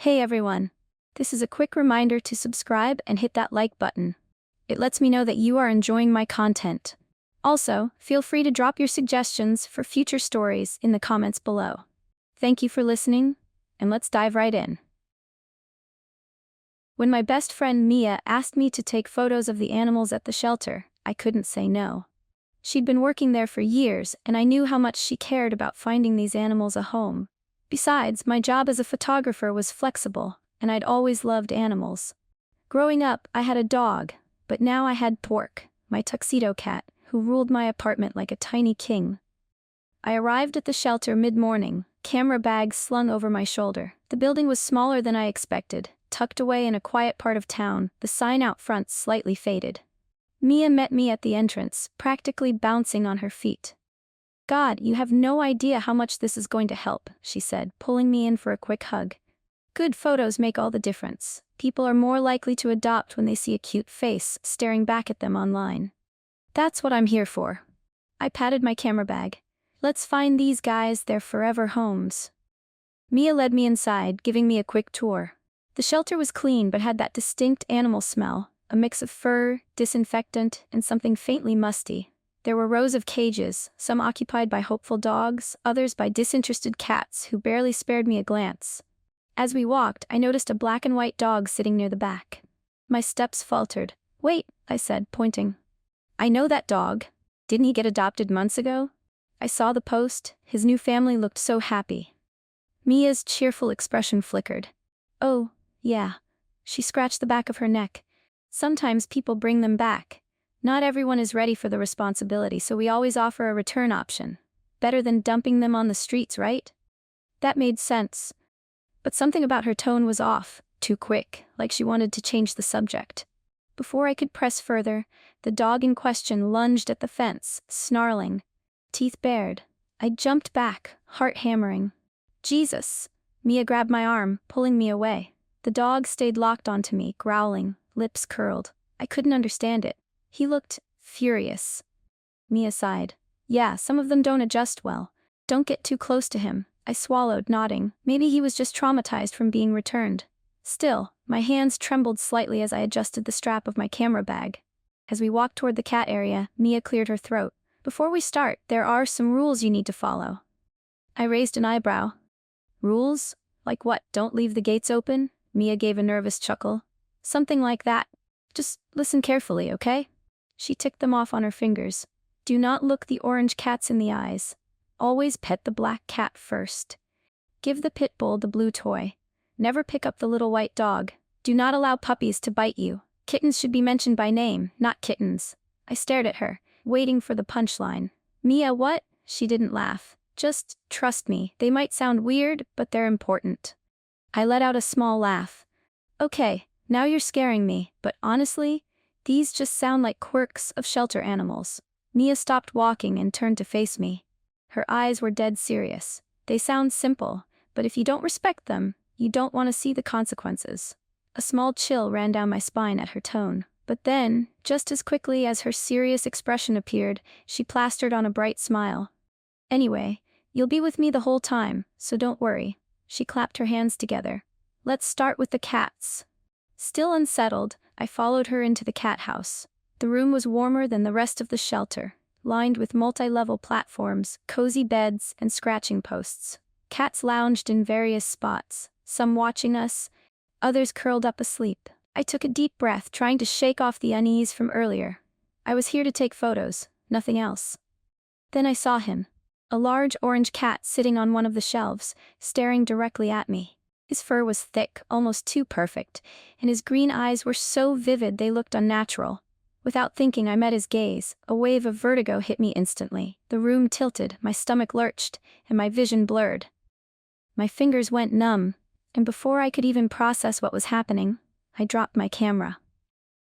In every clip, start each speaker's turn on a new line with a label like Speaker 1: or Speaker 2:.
Speaker 1: Hey everyone! This is a quick reminder to subscribe and hit that like button. It lets me know that you are enjoying my content. Also, feel free to drop your suggestions for future stories in the comments below. Thank you for listening, and let's dive right in. When my best friend Mia asked me to take photos of the animals at the shelter, I couldn't say no. She'd been working there for years, and I knew how much she cared about finding these animals a home. Besides, my job as a photographer was flexible, and I'd always loved animals. Growing up, I had a dog, but now I had Pork, my tuxedo cat, who ruled my apartment like a tiny king. I arrived at the shelter mid-morning, camera bag slung over my shoulder. The building was smaller than I expected, tucked away in a quiet part of town, the sign out front slightly faded. Mia met me at the entrance, practically bouncing on her feet. "God, you have no idea how much this is going to help," she said, pulling me in for a quick hug. "Good photos make all the difference. People are more likely to adopt when they see a cute face staring back at them online. That's what I'm here for." I patted my camera bag. "Let's find these guys their forever homes." Mia led me inside, giving me a quick tour. The shelter was clean but had that distinct animal smell, a mix of fur, disinfectant, and something faintly musty. There were rows of cages, some occupied by hopeful dogs, others by disinterested cats who barely spared me a glance. As we walked, I noticed a black and white dog sitting near the back. My steps faltered. "Wait," I said, pointing. "I know that dog. Didn't he get adopted months ago?" I saw the post. His new family looked so happy. Mia's cheerful expression flickered. "Oh, yeah." She scratched the back of her neck. "Sometimes people bring them back. Not everyone is ready for the responsibility, so we always offer a return option. Better than dumping them on the streets, right?" That made sense. But something about her tone was off, too quick, like she wanted to change the subject. Before I could press further, the dog in question lunged at the fence, snarling, teeth bared. I jumped back, heart hammering. "Jesus!" Mia grabbed my arm, pulling me away. The dog stayed locked onto me, growling, lips curled. I couldn't understand it. He looked furious. Mia sighed. "Yeah, some of them don't adjust well. Don't get too close to him." I swallowed, nodding. Maybe he was just traumatized from being returned. Still, my hands trembled slightly as I adjusted the strap of my camera bag. As we walked toward the cat area, Mia cleared her throat. "Before we start, there are some rules you need to follow." I raised an eyebrow. "Rules? Like what? Don't leave the gates open?" Mia gave a nervous chuckle. "Something like that. Just listen carefully, okay?" She ticked them off on her fingers. "Do not look the orange cats in the eyes. Always pet the black cat first. Give the pit bull the blue toy. Never pick up the little white dog. Do not allow puppies to bite you. Kittens should be mentioned by name, not kittens." I stared at her, waiting for the punchline. "Mia, what?" She didn't laugh. "Just trust me. They might sound weird, but they're important." I let out a small laugh. "Okay, now you're scaring me, but honestly, these just sound like quirks of shelter animals." Mia stopped walking and turned to face me. Her eyes were dead serious. "They sound simple, but if you don't respect them, you don't want to see the consequences." A small chill ran down my spine at her tone. But then, just as quickly as her serious expression appeared, she plastered on a bright smile. "Anyway, you'll be with me the whole time, so don't worry." She clapped her hands together. "Let's start with the cats." Still unsettled, I followed her into the cat house. The room was warmer than the rest of the shelter, lined with multi-level platforms, cozy beds, and scratching posts. Cats lounged in various spots, some watching us, others curled up asleep. I took a deep breath, trying to shake off the unease from earlier. I was here to take photos, nothing else. Then I saw him. A large orange cat sitting on one of the shelves, staring directly at me. His fur was thick, almost too perfect, and his green eyes were so vivid they looked unnatural. Without thinking, I met his gaze. A wave of vertigo hit me instantly. The room tilted, my stomach lurched, and my vision blurred. My fingers went numb, and before I could even process what was happening, I dropped my camera.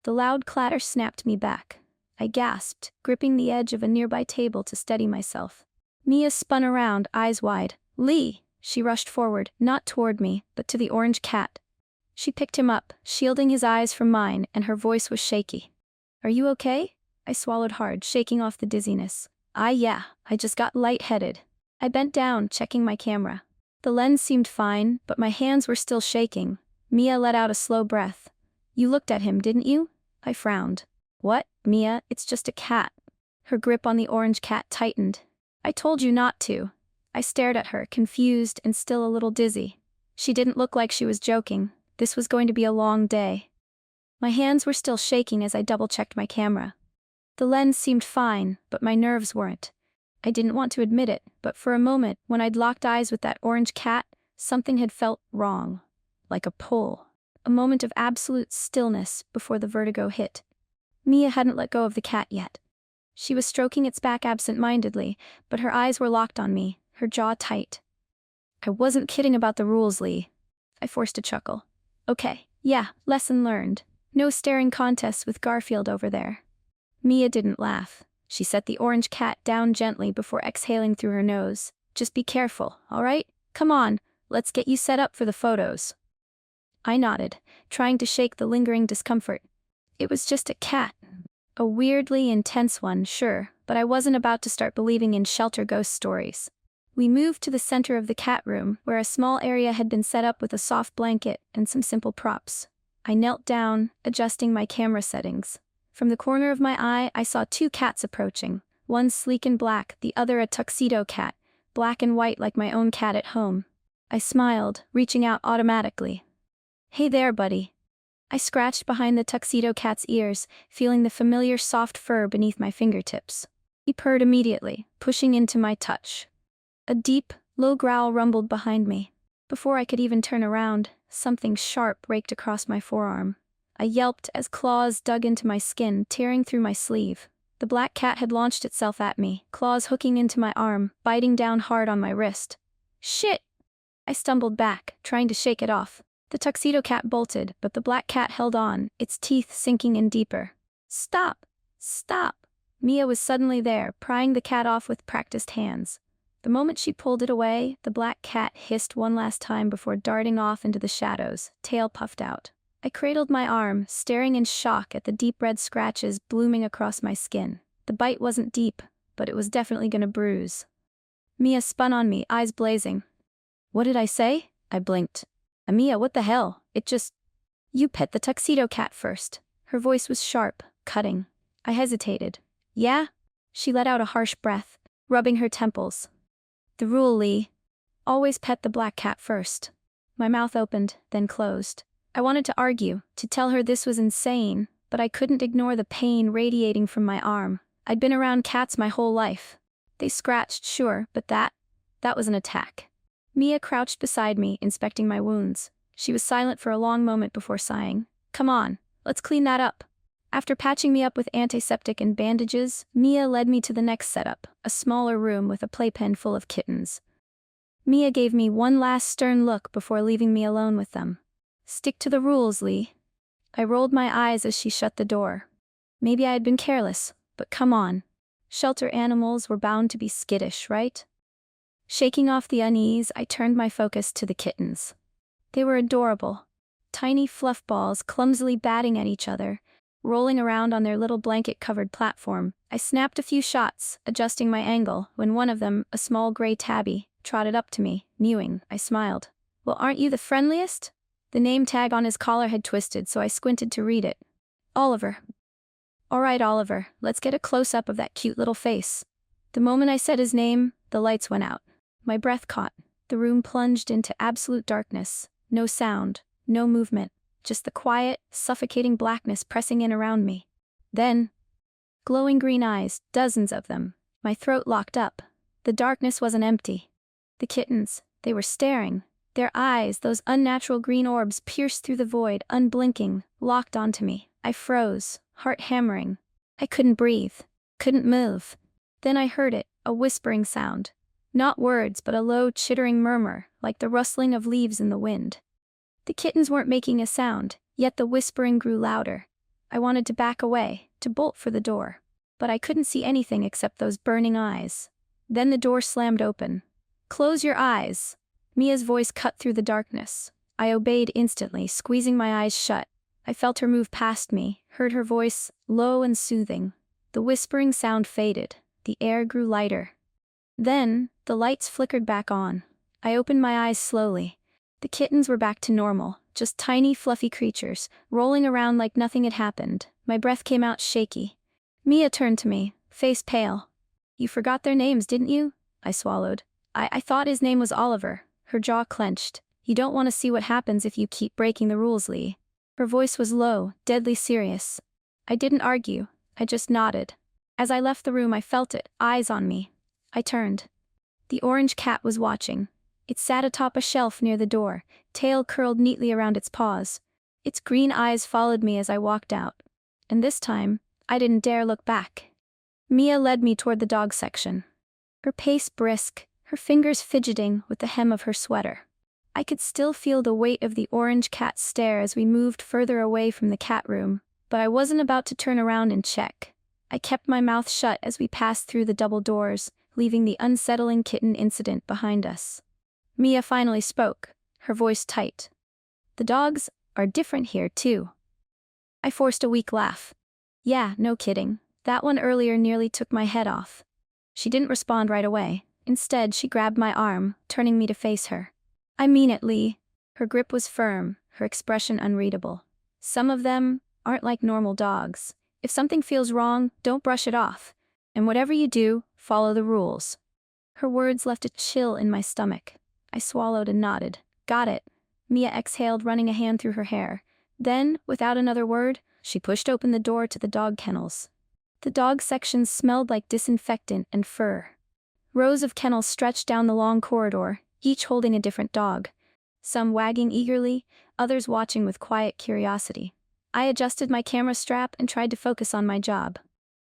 Speaker 1: The loud clatter snapped me back. I gasped, gripping the edge of a nearby table to steady myself. Mia spun around, eyes wide. "Lee!" She rushed forward, not toward me, but to the orange cat. She picked him up, shielding his eyes from mine, and her voice was shaky. "Are you okay?" I swallowed hard, shaking off the dizziness. Yeah, I just got lightheaded." I bent down, checking my camera. The lens seemed fine, but my hands were still shaking. Mia let out a slow breath. You looked at him, didn't you? I frowned. What, Mia, it's just a cat. Her grip on the orange cat tightened. I told you not to. I stared at her, confused and still a little dizzy. She didn't look like she was joking. This was going to be a long day. My hands were still shaking as I double-checked my camera. The lens seemed fine, but my nerves weren't. I didn't want to admit it, but for a moment, when I'd locked eyes with that orange cat, something had felt wrong. Like a pull. A moment of absolute stillness before the vertigo hit. Mia hadn't let go of the cat yet. She was stroking its back absent-mindedly, but her eyes were locked on me, her jaw tight. I wasn't kidding about the rules, Lee. I forced a chuckle. Okay, yeah, lesson learned. No staring contests with Garfield over there. Mia didn't laugh. She set the orange cat down gently before exhaling through her nose. Just be careful, all right? Come on, let's get you set up for the photos. I nodded, trying to shake the lingering discomfort. It was just a cat. A weirdly intense one, sure, but I wasn't about to start believing in shelter ghost stories. We moved to the center of the cat room, where a small area had been set up with a soft blanket and some simple props. I knelt down, adjusting my camera settings. From the corner of my eye, I saw two cats approaching, one sleek and black, the other a tuxedo cat, black and white like my own cat at home. I smiled, reaching out automatically. Hey there, buddy. I scratched behind the tuxedo cat's ears, feeling the familiar soft fur beneath my fingertips. He purred immediately, pushing into my touch. A deep, low growl rumbled behind me. Before I could even turn around, something sharp raked across my forearm. I yelped as claws dug into my skin, tearing through my sleeve. The black cat had launched itself at me, claws hooking into my arm, biting down hard on my wrist. Shit! I stumbled back, trying to shake it off. The tuxedo cat bolted, but the black cat held on, its teeth sinking in deeper. Stop! Stop! Mia was suddenly there, prying the cat off with practiced hands. The moment she pulled it away, the black cat hissed one last time before darting off into the shadows, tail puffed out. I cradled my arm, staring in shock at the deep red scratches blooming across my skin. The bite wasn't deep, but it was definitely gonna bruise. Mia spun on me, eyes blazing. What did I say? I blinked. Mia, what the hell? You pet the tuxedo cat first. Her voice was sharp, cutting. I hesitated. Yeah? She let out a harsh breath, rubbing her temples. The rule, Lee. Always pet the black cat first. My mouth opened, then closed. I wanted to argue, to tell her this was insane, but I couldn't ignore the pain radiating from my arm. I'd been around cats my whole life. They scratched, sure, but that was an attack. Mia crouched beside me, inspecting my wounds. She was silent for a long moment before sighing. Come on, let's clean that up. After patching me up with antiseptic and bandages, Mia led me to the next setup, a smaller room with a playpen full of kittens. Mia gave me one last stern look before leaving me alone with them. Stick to the rules, Lee. I rolled my eyes as she shut the door. Maybe I had been careless, but come on. Shelter animals were bound to be skittish, right? Shaking off the unease, I turned my focus to the kittens. They were adorable. Tiny fluff balls clumsily batting at each other, rolling around on their little blanket-covered platform. I snapped a few shots, adjusting my angle, when one of them, a small gray tabby, trotted up to me, mewing. I smiled. Well, aren't you the friendliest? The name tag on his collar had twisted, so I squinted to read it. Oliver. All right, Oliver, let's get a close-up of that cute little face. The moment I said his name, the lights went out. My breath caught. The room plunged into absolute darkness. No sound, no movement, just the quiet, suffocating blackness pressing in around me. Then, glowing green eyes, dozens of them. My throat locked up. The darkness wasn't empty. The kittens, they were staring. Their eyes, those unnatural green orbs, pierced through the void, unblinking, locked onto me. I froze, heart hammering. I couldn't breathe, couldn't move. Then I heard it, a whispering sound. Not words, but a low, chittering murmur, like the rustling of leaves in the wind. The kittens weren't making a sound, yet the whispering grew louder. I wanted to back away, to bolt for the door. But I couldn't see anything except those burning eyes. Then the door slammed open. Close your eyes. Mia's voice cut through the darkness. I obeyed instantly, squeezing my eyes shut. I felt her move past me, heard her voice, low and soothing. The whispering sound faded. The air grew lighter. Then, the lights flickered back on. I opened my eyes slowly. The kittens were back to normal, just tiny, fluffy creatures, rolling around like nothing had happened. My breath came out shaky. Mia turned to me, face pale. "You forgot their names, didn't you?" I swallowed. I thought his name was Oliver." Her jaw clenched. "You don't want to see what happens if you keep breaking the rules, Lee." Her voice was low, deadly serious. I didn't argue, I just nodded. As I left the room I felt it, eyes on me. I turned. The orange cat was watching. It sat atop a shelf near the door, tail curled neatly around its paws. Its green eyes followed me as I walked out. And this time, I didn't dare look back. Mia led me toward the dog section. Her pace brisk, her fingers fidgeting with the hem of her sweater. I could still feel the weight of the orange cat's stare as we moved further away from the cat room, but I wasn't about to turn around and check. I kept my mouth shut as we passed through the double doors, leaving the unsettling kitten incident behind us. Mia finally spoke, her voice tight. "The dogs are different here, too." I forced a weak laugh. "Yeah, no kidding. That one earlier nearly took my head off." She didn't respond right away. Instead, she grabbed my arm, turning me to face her. "I mean it, Lee." Her grip was firm, her expression unreadable. "Some of them aren't like normal dogs. If something feels wrong, don't brush it off. And whatever you do, follow the rules." Her words left a chill in my stomach. I swallowed and nodded. "Got it." Mia exhaled, running a hand through her hair. Then, without another word, she pushed open the door to the dog kennels. The dog sections smelled like disinfectant and fur. Rows of kennels stretched down the long corridor, each holding a different dog. Some wagging eagerly, others watching with quiet curiosity. I adjusted my camera strap and tried to focus on my job.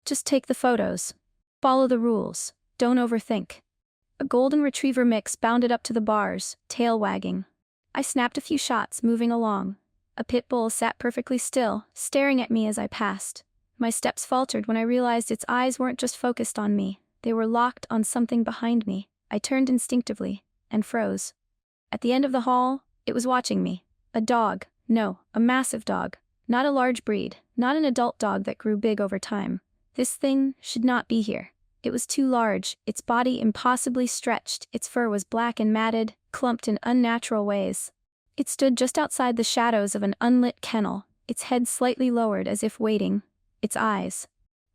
Speaker 1: "Just take the photos. Follow the rules. Don't overthink." A golden retriever mix bounded up to the bars, tail wagging. I snapped a few shots, moving along. A pit bull sat perfectly still, staring at me as I passed. My steps faltered when I realized its eyes weren't just focused on me. They were locked on something behind me. I turned instinctively, and froze. At the end of the hall, it was watching me. A dog. No, a massive dog. Not a large breed, not an adult dog that grew big over time. This thing should not be here. It was too large, its body impossibly stretched, its fur was black and matted, clumped in unnatural ways. It stood just outside the shadows of an unlit kennel, its head slightly lowered as if waiting. Its eyes.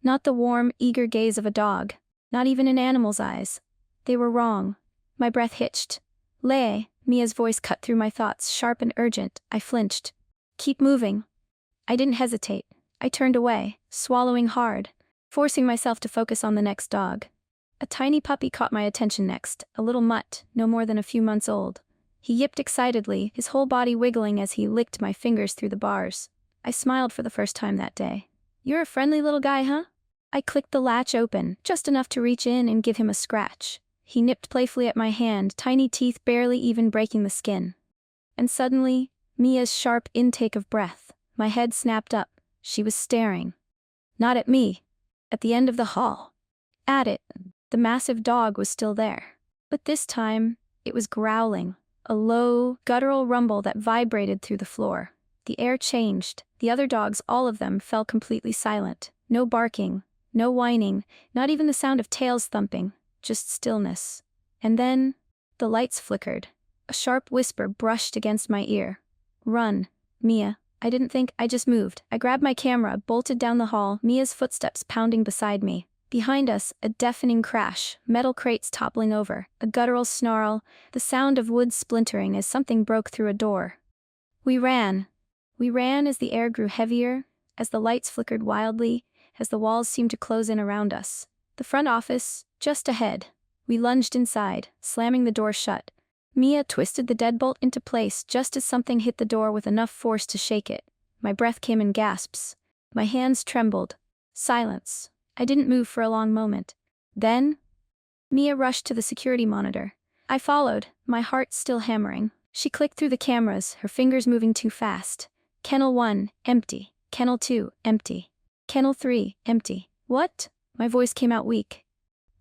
Speaker 1: Not the warm, eager gaze of a dog. Not even an animal's eyes. They were wrong. My breath hitched. "Lei," Mia's voice cut through my thoughts, sharp and urgent. I flinched. "Keep moving." I didn't hesitate. I turned away, swallowing hard, forcing myself to focus on the next dog. A tiny puppy caught my attention next, a little mutt, no more than a few months old. He yipped excitedly, his whole body wiggling as he licked my fingers through the bars. I smiled for the first time that day. "You're a friendly little guy, huh?" I clicked the latch open, just enough to reach in and give him a scratch. He nipped playfully at my hand, tiny teeth barely even breaking the skin. And suddenly, Mia's sharp intake of breath. My head snapped up. She was staring. Not at me. At the end of the hall. At it. The massive dog was still there. But this time, it was growling. A low, guttural rumble that vibrated through the floor. The air changed. The other dogs, all of them, fell completely silent. No barking. No whining. Not even the sound of tails thumping. Just stillness. And then, the lights flickered. A sharp whisper brushed against my ear. "Run, Mia." I didn't think, I just moved. I grabbed my camera, bolted down the hall, Mia's footsteps pounding beside me. Behind us, a deafening crash, metal crates toppling over, a guttural snarl, the sound of wood splintering as something broke through a door. We ran. We ran as the air grew heavier, as the lights flickered wildly, as the walls seemed to close in around us. The front office, just ahead. We lunged inside, slamming the door shut. Mia twisted the deadbolt into place just as something hit the door with enough force to shake it. My breath came in gasps. My hands trembled. Silence. I didn't move for a long moment. Then, Mia rushed to the security monitor. I followed, my heart still hammering. She clicked through the cameras, her fingers moving too fast. Kennel 1, empty. Kennel 2, empty. Kennel 3, empty. What? My voice came out weak.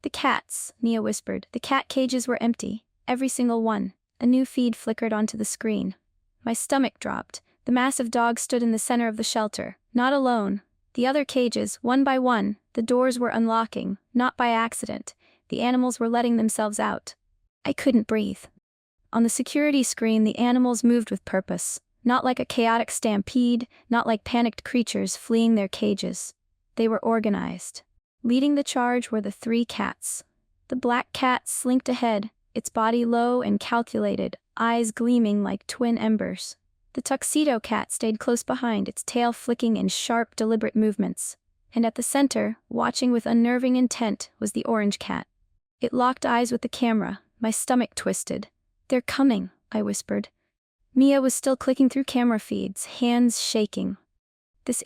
Speaker 1: "The cats," Mia whispered. "The cat cages were empty. Every single one." A new feed flickered onto the screen. My stomach dropped. The massive dog stood in the center of the shelter, not alone. The other cages, one by one, the doors were unlocking, not by accident. The animals were letting themselves out. I couldn't breathe. On the security screen, the animals moved with purpose, not like a chaotic stampede, not like panicked creatures fleeing their cages. They were organized. Leading the charge were the 3 cats. The black cat slinked ahead, its body low and calculated, eyes gleaming like twin embers. The tuxedo cat stayed close behind, its tail flicking in sharp, deliberate movements. And at the center, watching with unnerving intent, was the orange cat. It locked eyes with the camera, my stomach twisted. "They're coming," I whispered. Mia was still clicking through camera feeds, hands shaking. This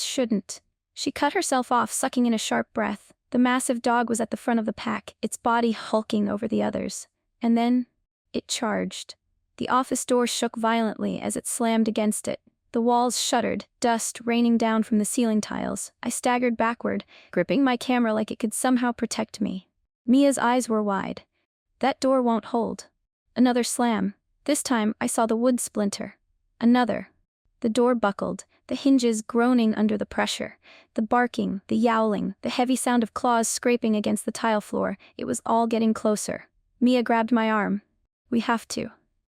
Speaker 1: shouldn't." She cut herself off, sucking in a sharp breath. The massive dog was at the front of the pack, its body hulking over the others. And then, it charged. The office door shook violently as it slammed against it. The walls shuddered, dust raining down from the ceiling tiles. I staggered backward, gripping my camera like it could somehow protect me. Mia's eyes were wide. "That door won't hold." Another slam. This time, I saw the wood splinter. Another. The door buckled, the hinges groaning under the pressure. The barking, the yowling, the heavy sound of claws scraping against the tile floor. It was all getting closer. Mia grabbed my arm. "We have to."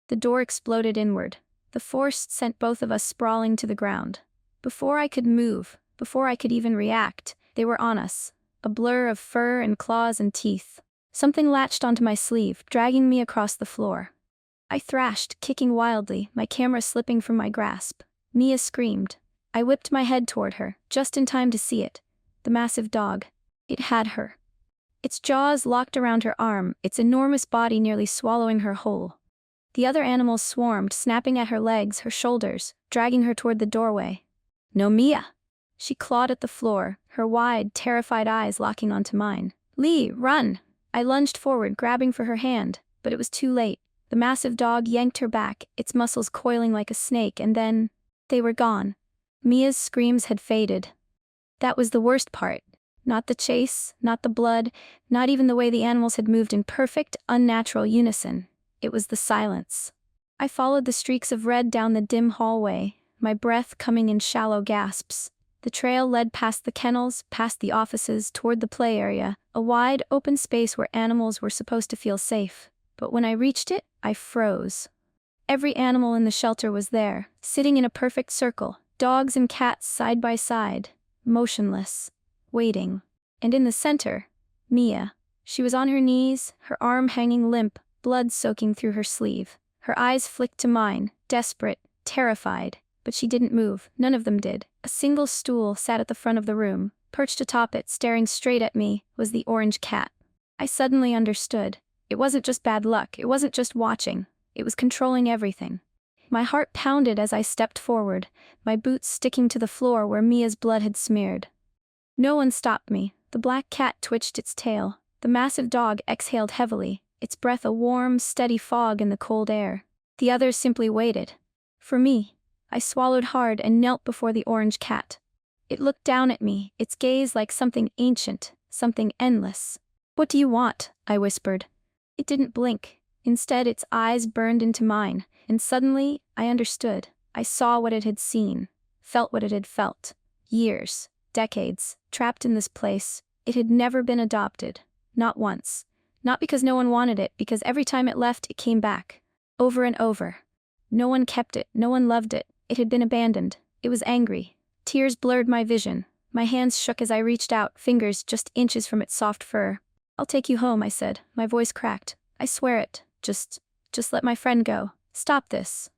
Speaker 1: The door exploded inward. The force sent both of us sprawling to the ground. Before I could move, before I could even react, they were on us. A blur of fur and claws and teeth. Something latched onto my sleeve, dragging me across the floor. I thrashed, kicking wildly, my camera slipping from my grasp. Mia screamed. I whipped my head toward her, just in time to see it. The massive dog. It had her. Its jaws locked around her arm, its enormous body nearly swallowing her whole. The other animals swarmed, snapping at her legs, her shoulders, dragging her toward the doorway. "No, Mia!" She clawed at the floor, her wide, terrified eyes locking onto mine. "Lee, run!" I lunged forward, grabbing for her hand, but it was too late. The massive dog yanked her back, its muscles coiling like a snake, and then they were gone. Mia's screams had faded. That was the worst part. Not the chase, not the blood, not even the way the animals had moved in perfect, unnatural unison. It was the silence. I followed the streaks of red down the dim hallway, my breath coming in shallow gasps. The trail led past the kennels, past the offices, toward the play area, a wide, open space where animals were supposed to feel safe. But when I reached it, I froze. Every animal in the shelter was there, sitting in a perfect circle, dogs and cats side by side, motionless, waiting. And in the center, Mia. She was on her knees, her arm hanging limp, blood soaking through her sleeve. Her eyes flicked to mine, desperate, terrified, but she didn't move. None of them did. A single stool sat at the front of the room. Perched atop it, staring straight at me, was the orange cat. I suddenly understood. It wasn't just bad luck, it wasn't just watching. It was controlling everything. My heart pounded as I stepped forward, my boots sticking to the floor where Mia's blood had smeared. No one stopped me. The black cat twitched its tail. The massive dog exhaled heavily, its breath a warm, steady fog in the cold air. The others simply waited. For me, I swallowed hard and knelt before the orange cat. It looked down at me, its gaze like something ancient, something endless. "What do you want?" I whispered. It didn't blink. Instead, its eyes burned into mine, and suddenly, I understood. I saw what it had seen, felt what it had felt. Years, decades, trapped in this place. It had never been adopted. Not once. Not because no one wanted it, because every time it left, it came back. Over and over. No one kept it, no one loved it. It had been abandoned. It was angry. Tears blurred my vision. My hands shook as I reached out, fingers just inches from its soft fur. "I'll take you home," I said, my voice cracked. "I swear it. Just let my friend go. Stop this."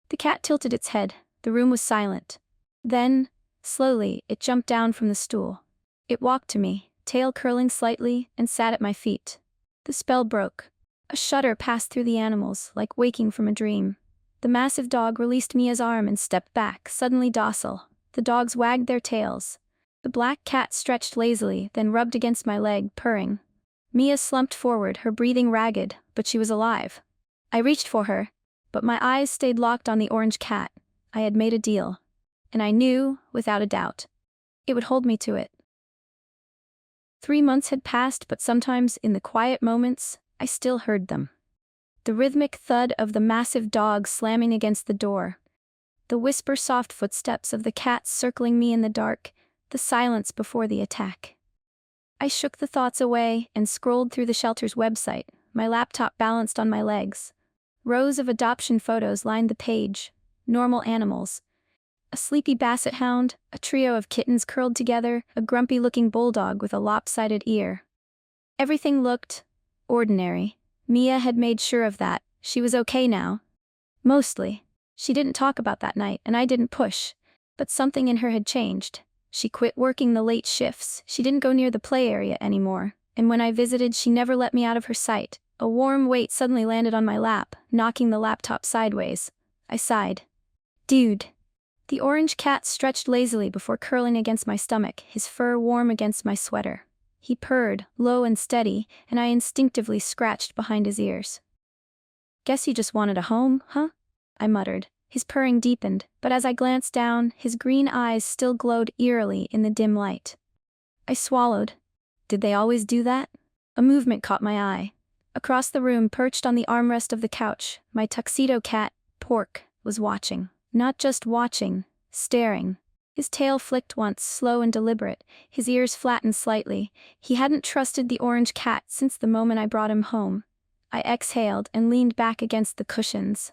Speaker 1: The cat tilted its head. The room was silent. Then, slowly, it jumped down from the stool. It walked to me, tail curling slightly, and sat at my feet. The spell broke. A shudder passed through the animals, like waking from a dream. The massive dog released Mia's arm and stepped back, suddenly docile. The dogs wagged their tails. The black cat stretched lazily, then rubbed against my leg, purring. Mia slumped forward, her breathing ragged, but she was alive. I reached for her, but my eyes stayed locked on the orange cat. I had made a deal. And I knew, without a doubt, it would hold me to it. 3 months had passed, but sometimes, in the quiet moments, I still heard them. The rhythmic thud of the massive dog slamming against the door. The whisper-soft footsteps of the cat circling me in the dark, the silence before the attack. I shook the thoughts away and scrolled through the shelter's website, my laptop balanced on my legs. Rows of adoption photos lined the page. Normal animals. A sleepy basset hound, a trio of kittens curled together, a grumpy-looking bulldog with a lopsided ear. Everything looked ordinary. Mia had made sure of that. She was okay now. Mostly. She didn't talk about that night, and I didn't push. But something in her had changed. She quit working the late shifts, she didn't go near the play area anymore, and when I visited she never let me out of her sight. A warm weight suddenly landed on my lap, knocking the laptop sideways. I sighed. Dude. The orange cat stretched lazily before curling against my stomach, his fur warm against my sweater. He purred, low and steady, and I instinctively scratched behind his ears. Guess you just wanted a home, huh? I muttered. His purring deepened, but as I glanced down, his green eyes still glowed eerily in the dim light. I swallowed. Did they always do that? A movement caught my eye. Across the room, perched on the armrest of the couch, my tuxedo cat, Pork, was watching. Not just watching, staring. His tail flicked once, slow and deliberate, his ears flattened slightly. He hadn't trusted the orange cat since the moment I brought him home. I exhaled and leaned back against the cushions.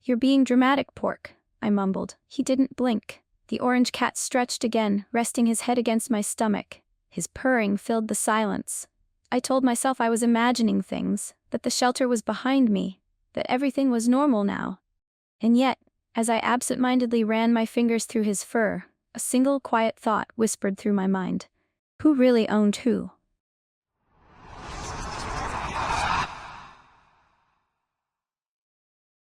Speaker 1: You're being dramatic, Pork, I mumbled. He didn't blink. The orange cat stretched again, resting his head against my stomach. His purring filled the silence. I told myself I was imagining things, that the shelter was behind me, that everything was normal now. And yet, as I absent-mindedly ran my fingers through his fur, a single quiet thought whispered through my mind. Who really owned who?